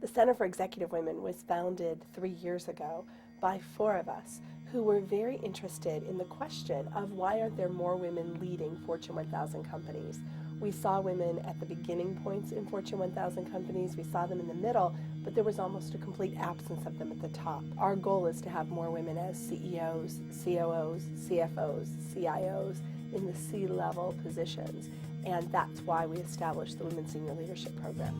The Center for Executive Women was founded 3 years ago by 4 of us who were very interested in the question of why aren't there more women leading Fortune 1000 companies. We saw women at the beginning points in Fortune 1000 companies, we saw them in the middle, but there was almost a complete absence of them at the top. Our goal is to have more women as CEOs, COOs, CFOs, CIOs in the C-level positions, and that's why we established the Women's Senior Leadership Program.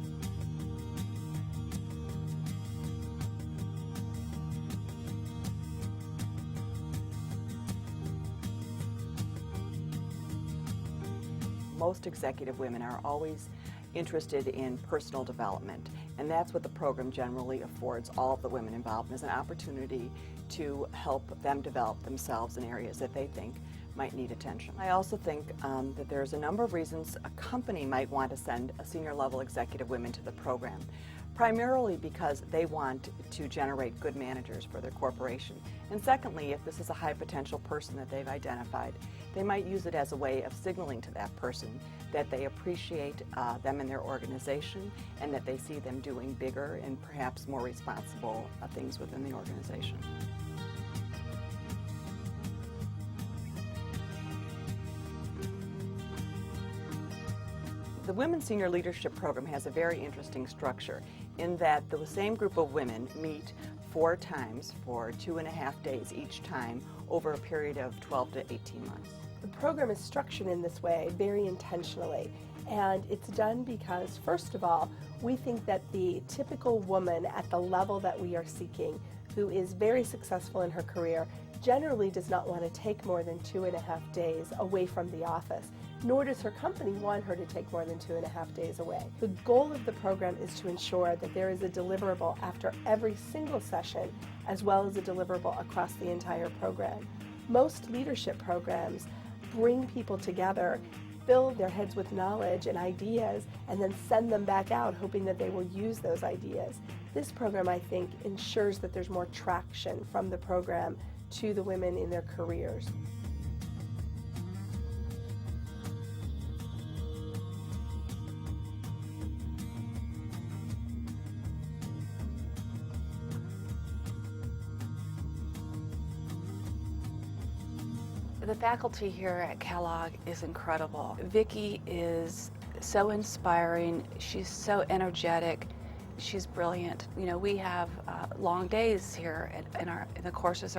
Most executive women are always interested in personal development, and that's what the program generally affords all of the women involved, is an opportunity to help them develop themselves in areas that they think might need attention. I also think that there's a number of reasons a company might want to send a senior level executive women to the program. Primarily because they want to generate good managers for their corporation. And secondly, if this is a high potential person that they've identified, they might use it as a way of signaling to that person that they appreciate them in their organization and that they see them doing bigger and perhaps more responsible things within the organization. The Women's Senior Leadership Program has a very interesting structure in that the same group of women meet 4 times for 2.5 days each time over a period of 12 to 18 months. The program is structured in this way very intentionally, and it's done because, first of all, we think that the typical woman at the level that we are seeking, who is very successful in her career, generally does not want to take more than 2.5 days away from the office, nor does her company want her to take more than 2.5 days away. The goal of the program is to ensure that there is a deliverable after every single session, as well as a deliverable across the entire program. Most leadership programs bring people together, fill their heads with knowledge and ideas, and then send them back out hoping that they will use those ideas. This program, I think, ensures that there's more traction from the program to the women in their careers. The faculty here at Kellogg is incredible. Vicki is so inspiring. She's so energetic. She's brilliant. You know, we have long days here, and the courses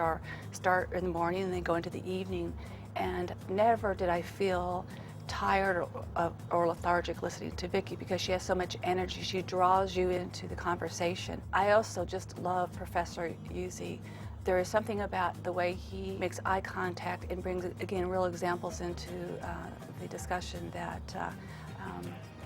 start in the morning and then go into the evening. And never did I feel tired or lethargic listening to Vicki because she has so much energy. She draws you into the conversation. I also just love Professor Uzzi. There is something about the way he makes eye contact and brings, again, real examples into the discussion that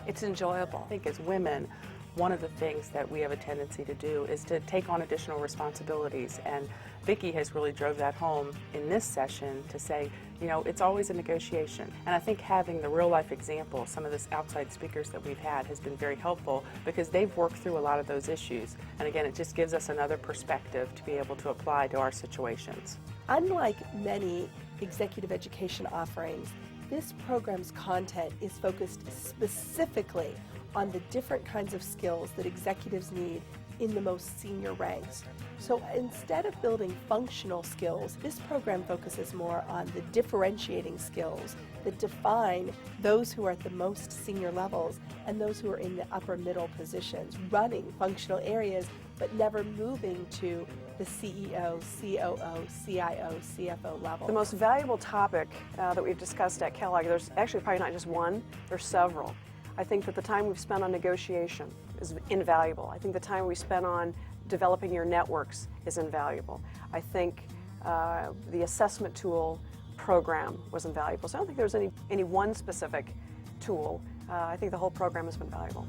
it's enjoyable. I think as women, one of the things that we have a tendency to do is to take on additional responsibilities, and Vicki has really drove that home in this session to say, you know, it's always a negotiation. And I think having the real life example, some of this outside speakers that we've had, has been very helpful because they've worked through a lot of those issues. And again, it just gives us another perspective to be able to apply to our situations. Unlike many executive education offerings, this program's content is focused specifically on the different kinds of skills that executives need in the most senior ranks. So instead of building functional skills, this program focuses more on the differentiating skills that define those who are at the most senior levels and those who are in the upper middle positions, running functional areas but never moving to the CEO, COO, CIO, CFO level. The most valuable topic that we've discussed at Kellogg, there's actually probably not just one, there's several. I think that the time we've spent on negotiation is invaluable. I think the time we spent on developing your networks is invaluable. I think the assessment tool program was invaluable. So I don't think there's any one specific tool. I think the whole program has been valuable.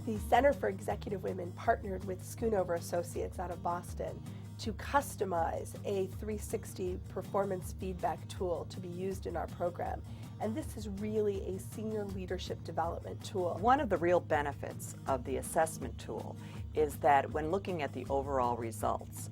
The Center for Executive Women partnered with Schoonover Associates out of Boston to customize a 360 performance feedback tool to be used in our program. And this is really a senior leadership development tool. One of the real benefits of the assessment tool is that when looking at the overall results,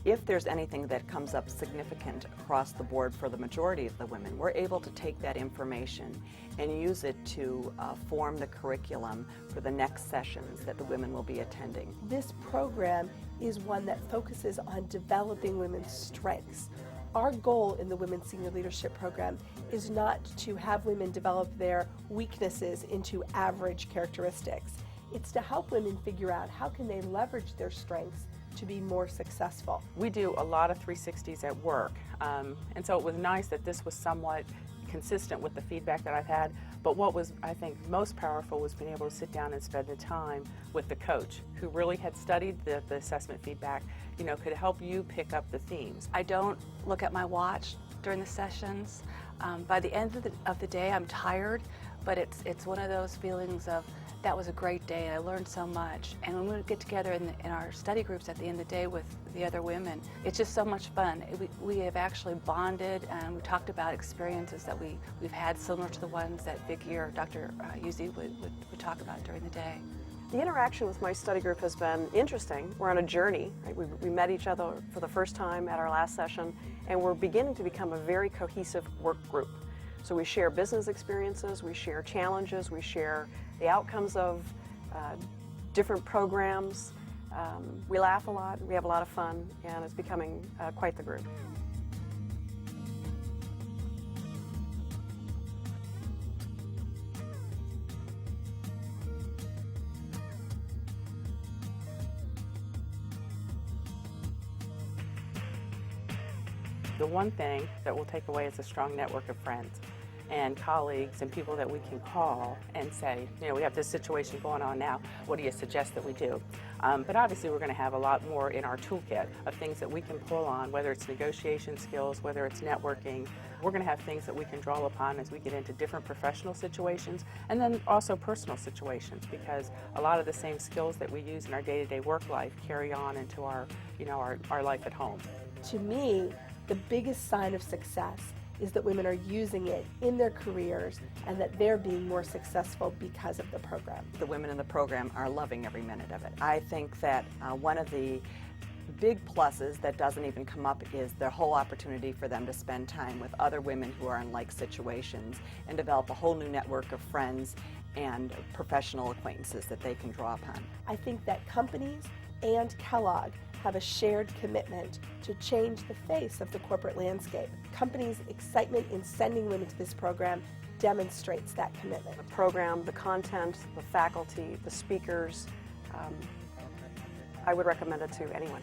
if there's anything that comes up significant across the board for the majority of the women, we're able to take that information and use it to form the curriculum for the next sessions that the women will be attending. This program is one that focuses on developing women's strengths. Our goal in the Women's Senior Leadership Program is not to have women develop their weaknesses into average characteristics. It's to help women figure out how can they leverage their strengths to be more successful. We do a lot of 360s at work, and so it was nice that this was somewhat consistent with the feedback that I've had, but what was, I think, most powerful was being able to sit down and spend the time with the coach who really had studied the assessment feedback, could help you pick up the themes. I don't look at my watch during the sessions. By the end of the day, I'm tired, but it's one of those feelings of, that was a great day, and I learned so much. And when we get together in our study groups at the end of the day with the other women, it's just so much fun. We have actually bonded, and we talked about experiences that we've had similar to the ones that Vicki or Dr. Uzzi would talk about during the day. The interaction with my study group has been interesting. We're on a journey. Right? We met each other for the first time at our last session, and we're beginning to become a very cohesive work group. So we share business experiences, we share challenges, we share the outcomes of different programs. We laugh a lot, we have a lot of fun, and it's becoming quite the group. The one thing that we'll take away is a strong network of friends and colleagues and people that we can call and say, we have this situation going on now, what do you suggest that we do? But obviously we're going to have a lot more in our toolkit of things that we can pull on, whether it's negotiation skills, whether it's networking. We're going to have things that we can draw upon as we get into different professional situations and then also personal situations, because a lot of the same skills that we use in our day-to-day work life carry on into our life at home. To me, the biggest sign of success is that women are using it in their careers and that they're being more successful because of the program. The women in the program are loving every minute of it. I think that one of the big pluses that doesn't even come up is the whole opportunity for them to spend time with other women who are in like situations and develop a whole new network of friends and professional acquaintances that they can draw upon. I think that companies and Kellogg have a shared commitment to change the face of the corporate landscape. Companies' excitement in sending women to this program demonstrates that commitment. The program, the content, the faculty, the speakers, I would recommend it to anyone.